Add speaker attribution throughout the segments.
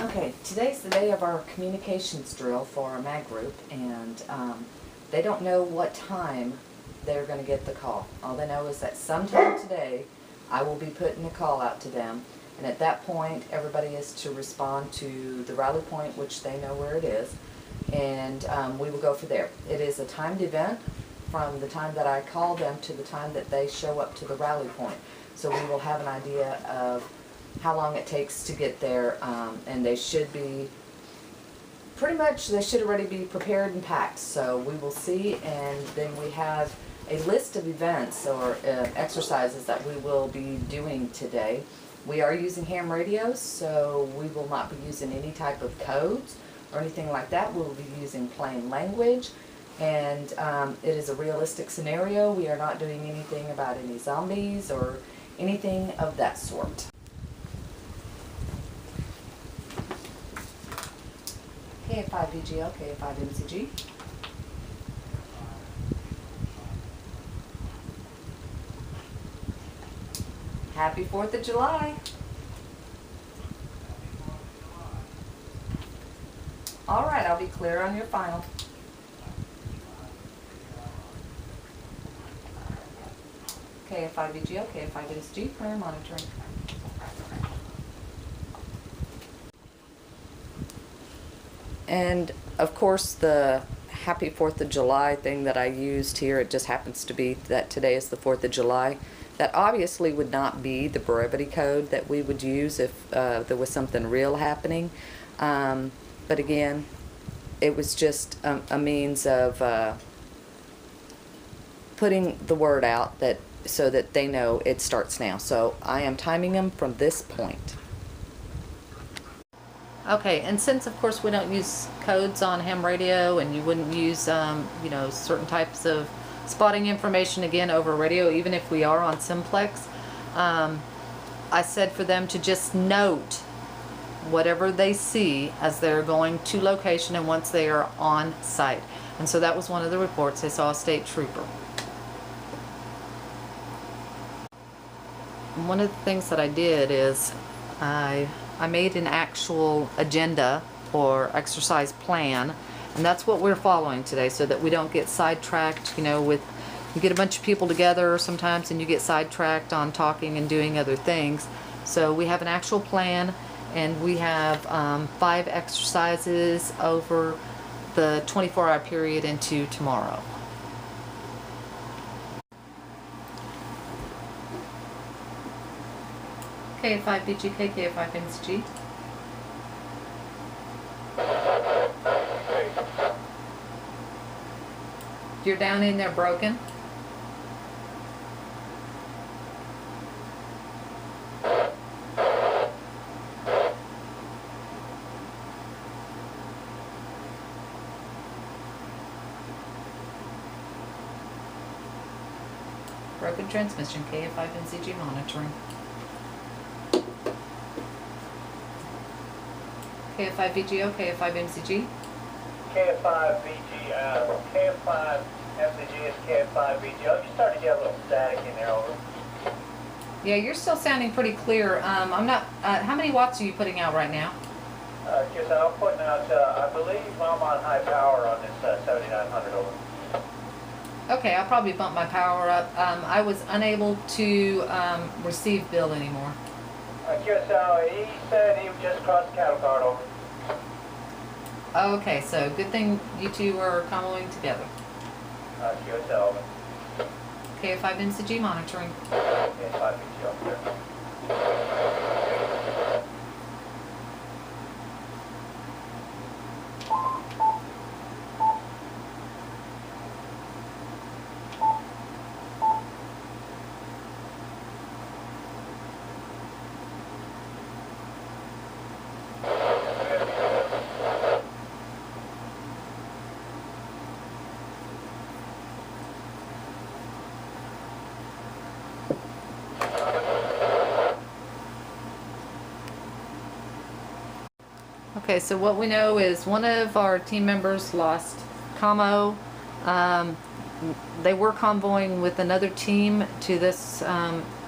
Speaker 1: Okay, today's the day of our communications drill for our MAG group, and they don't know what time they're going to get the call. All they know is that sometime today I will be putting a call out to them, and at that point everybody is to respond to the rally point, which they know where it is, and we will go for there. It is a timed event from the time that I call them to the time that they show up to the rally point. So we will have an idea of how long it takes to get there, and they should be pretty much, they should already be prepared and packed. So we will see, and then we have a list of events or exercises that we will be doing today. We are using ham radios, so we will not be using any type of codes or anything like that. We will be using plain language, and it is a realistic scenario. We are not doing anything about any zombies or anything of that sort. KF5VGL, KF5MCG. Happy 4th of July. All right, I'll be clear on your final. KF5VGL, KF5MCG, clear monitoring. And of course the happy 4th of July thing that I used here, it just happens to be that today is the 4th of July. That obviously would not be the brevity code that we would use if there was something real happening. But again, it was just a means of putting the word out that so that they know it starts now. So I am timing them from this point. Okay, and since of course we don't use codes on ham radio, and you wouldn't use you know, certain types of spotting information again over radio, even if we are on simplex, I said for them to just note whatever they see as they're going to location and once they are on site. And so that was one of the reports. They saw a state trooper. And one of the things that I did is I made an actual agenda or exercise plan, and that's what we're following today, so that we don't get sidetracked. You know, with you get a bunch of people together sometimes and you get sidetracked on talking and doing other things. So we have an actual plan, and we have 5 exercises over the 24-hour period into tomorrow. KF5BGK, KF5MCG. You're down in there broken. Broken transmission, KF5MCG monitoring. KF5VGO, KF5MCG.
Speaker 2: KF5VG, KF5MCG is KF5VGO. You started to get a little static in there, over.
Speaker 1: Yeah, you're still sounding pretty clear. I'm not, how many watts are you putting out right now?
Speaker 2: Just I'm putting out, I believe I'm on high power on this 7900, over.
Speaker 1: Okay, I'll probably bump my power up. I was unable to receive Bill anymore.
Speaker 2: QSL, he said he just crossed the cattle guard, over.
Speaker 1: Okay, so good thing you two are commoing together.
Speaker 2: QSL, over.
Speaker 1: KF5MCG monitoring.
Speaker 2: KF5VG up there.
Speaker 1: Okay, so what we know is one of our team members lost Commo. They were convoying with another team to this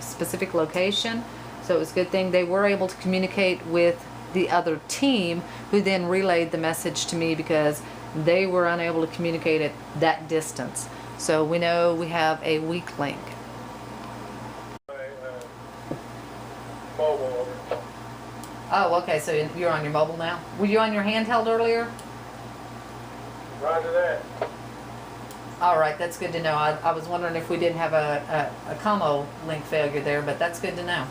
Speaker 1: specific location, so it was a good thing. They were able to communicate with the other team, who then relayed the message to me because they were unable to communicate at that distance. So we know we have a weak link.
Speaker 2: Mobile.
Speaker 1: Oh, okay, so you're on your mobile now? Were you on your handheld earlier?
Speaker 2: Roger that.
Speaker 1: All right, that's good to know. I was wondering if we didn't have a Commo link failure there, but that's good to know.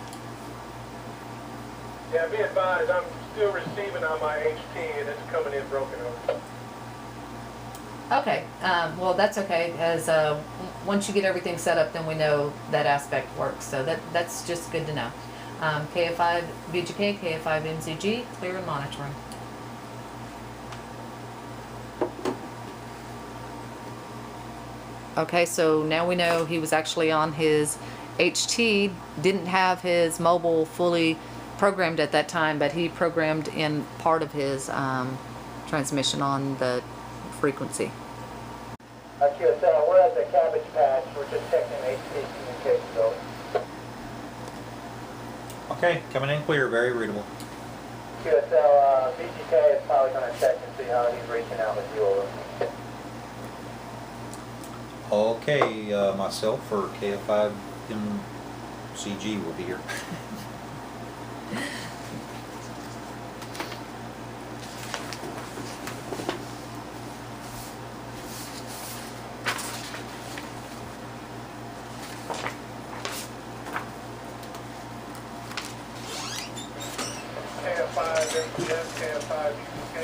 Speaker 2: Yeah, be advised, I'm still receiving on my HT and it's coming in broken over.
Speaker 1: Okay, well that's okay, as once you get everything set up, then we know that aspect works. So that's just good to know. KF5 VGK, KF5 MZG, clear and monitoring. Okay, so now we know he was actually on his HT, didn't have his mobile fully programmed at that time, but he programmed in part of his transmission on the frequency.
Speaker 2: QSL, we're at the cabbage patch. We're just checking HT communication building.
Speaker 3: Okay, coming in clear, very readable.
Speaker 2: QSL, VGK is probably going to check and see how he's reaching out with you over.
Speaker 3: Okay, myself for KF5 MCG will be here.
Speaker 2: KF5 MCF, KF5 VGK.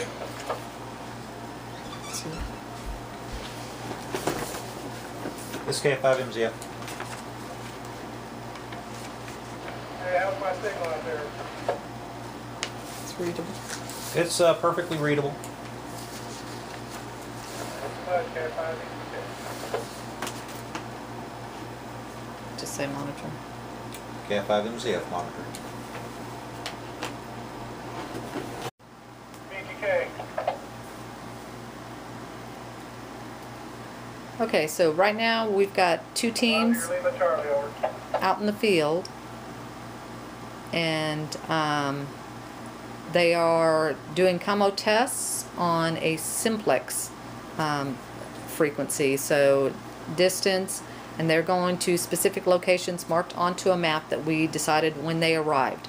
Speaker 3: This KF5 MZF.
Speaker 2: Hey, how's my signal out there?
Speaker 1: It's readable.
Speaker 3: It's perfectly readable.
Speaker 2: KF5 VGK.
Speaker 1: Just say monitoring.
Speaker 3: KF5 MZF monitoring.
Speaker 2: VGK.
Speaker 1: Okay, so right now we've got two teams
Speaker 2: Roger, Lima Charlie, over.
Speaker 1: out in the field, and they are doing Commo tests on a simplex frequency, so distance, and they're going to specific locations marked onto a map that we decided when they arrived.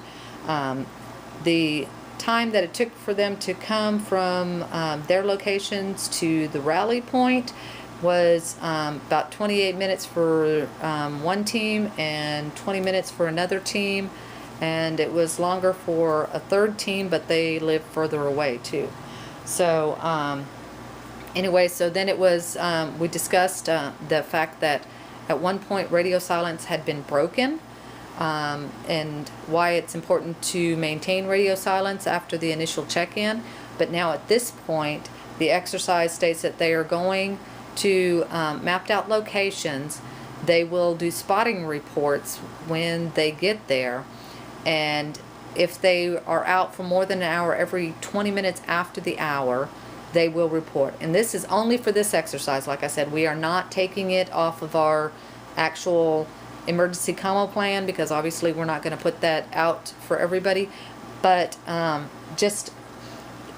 Speaker 1: The time that it took for them to come from their locations to the rally point was about 28 minutes for one team and 20 minutes for another team, and it was longer for a third team, but they live further away too. So anyway, so then it was, we discussed the fact that at one point radio silence had been broken, and why it's important to maintain radio silence after the initial check-in. But now at this point, the exercise states that they are going to mapped out locations. They will do spotting reports when they get there, and if they are out for more than an hour every 20 minutes after the hour, they will report. And this is only for this exercise. Like I said, we are not taking it off of our actual emergency Commo plan, because obviously we're not going to put that out for everybody, but just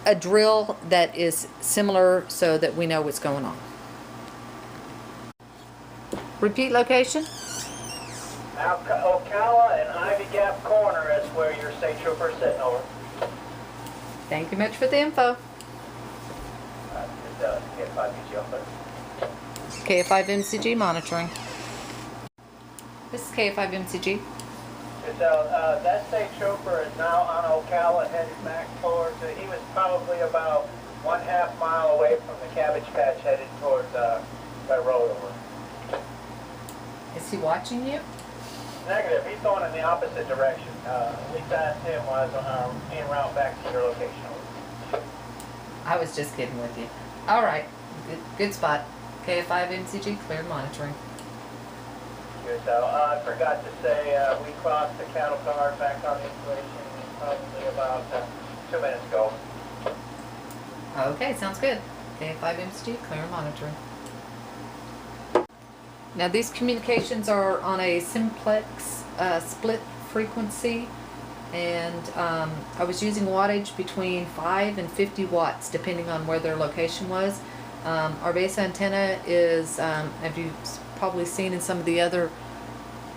Speaker 1: a drill that is similar so that we know what's going on. Repeat location.
Speaker 2: Ocala and Ivy Gap Corner is where your state trooper is sitting over.
Speaker 1: Thank you much for the info.
Speaker 2: KF5 VGK.
Speaker 1: KF5 MCG monitoring. This is KF5 MCG.
Speaker 2: So that state trooper is now on Ocala headed back towards, he was probably about 1/2 mile away from the cabbage patch headed towards that road over.
Speaker 1: Is he watching you?
Speaker 2: Negative, he's going in the opposite direction. At least I asked him while I was en route back to your location.
Speaker 1: I was just kidding with you. All right, good spot. KF5 MCG cleared monitoring.
Speaker 2: So I forgot to say, we crossed the cattle car back on the installation probably about 2 minutes ago.
Speaker 1: Okay, sounds good. KF5 MCG clear monitoring. Now these communications are on a simplex split frequency, and I was using wattage between 5 and 50 watts depending on where their location was. Our base antenna is, have you probably seen in some of the other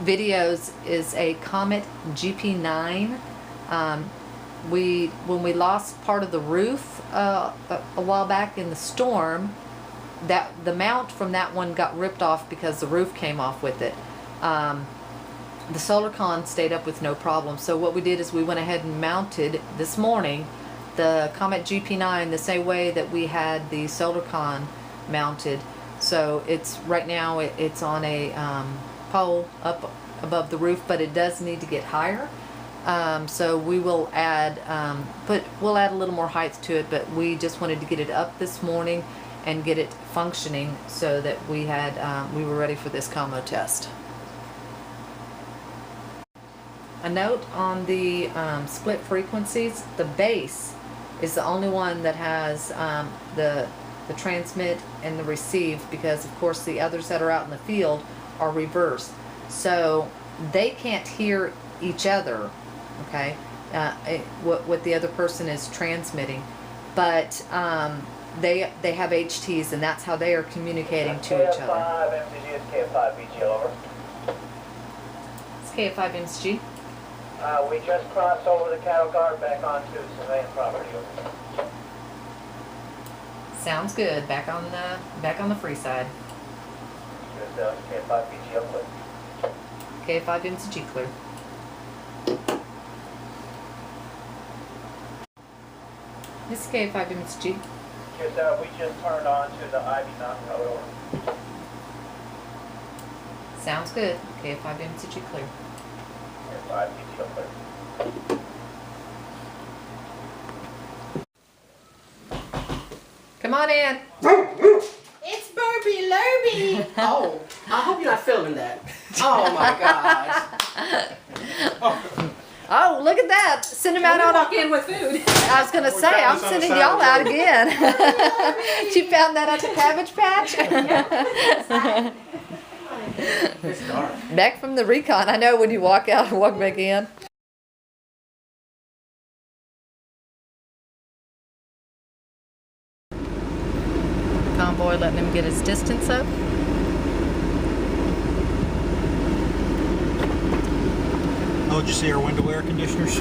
Speaker 1: videos, is a Comet GP9. When we lost part of the roof a while back in the storm, that the mount from that one got ripped off because the roof came off with it. The solar con stayed up with no problem. So what we did is we went ahead and mounted this morning the Comet GP9 the same way that we had the solar con mounted. So it's right now it's on a pole up above the roof, but it does need to get higher. So we will add we'll add a little more height to it, but we just wanted to get it up this morning and get it functioning so that we were ready for this Commo test. A note on the split frequencies: the base is the only one that has the transmit and the receive, because of course the others that are out in the field are reversed, so they can't hear each other. Okay, what the other person is transmitting, but they have HTs, and that's how they are communicating to each other.
Speaker 2: KF5 MCG is KF5 BG, over.
Speaker 1: It's KF5 MCG.
Speaker 2: We just crossed over the cattle guard back onto civilian property. Over.
Speaker 1: Sounds good. Back on the free side.
Speaker 2: KF5 BG up clear.
Speaker 1: KF5 MCG clear. This is KF5 MCG.
Speaker 2: We just turned on to the Ivy Mountain Road. Over.
Speaker 1: Sounds good. KF5 MCG clear.
Speaker 2: KF5 BG up clear.
Speaker 4: Come on in.
Speaker 5: It's Burby Lurby. Oh, I hope you're not filming that. Oh my gosh.
Speaker 1: Oh, look at that. Send him out on
Speaker 5: Walk in with food.
Speaker 1: I was going to say, I'm sending y'all out again. She found that at the Cabbage Patch?
Speaker 5: It's dark.
Speaker 1: Back from the recon. I know when you walk out and walk back in. Convoy letting him get his distance up.
Speaker 3: Oh, did you see our window air conditioners?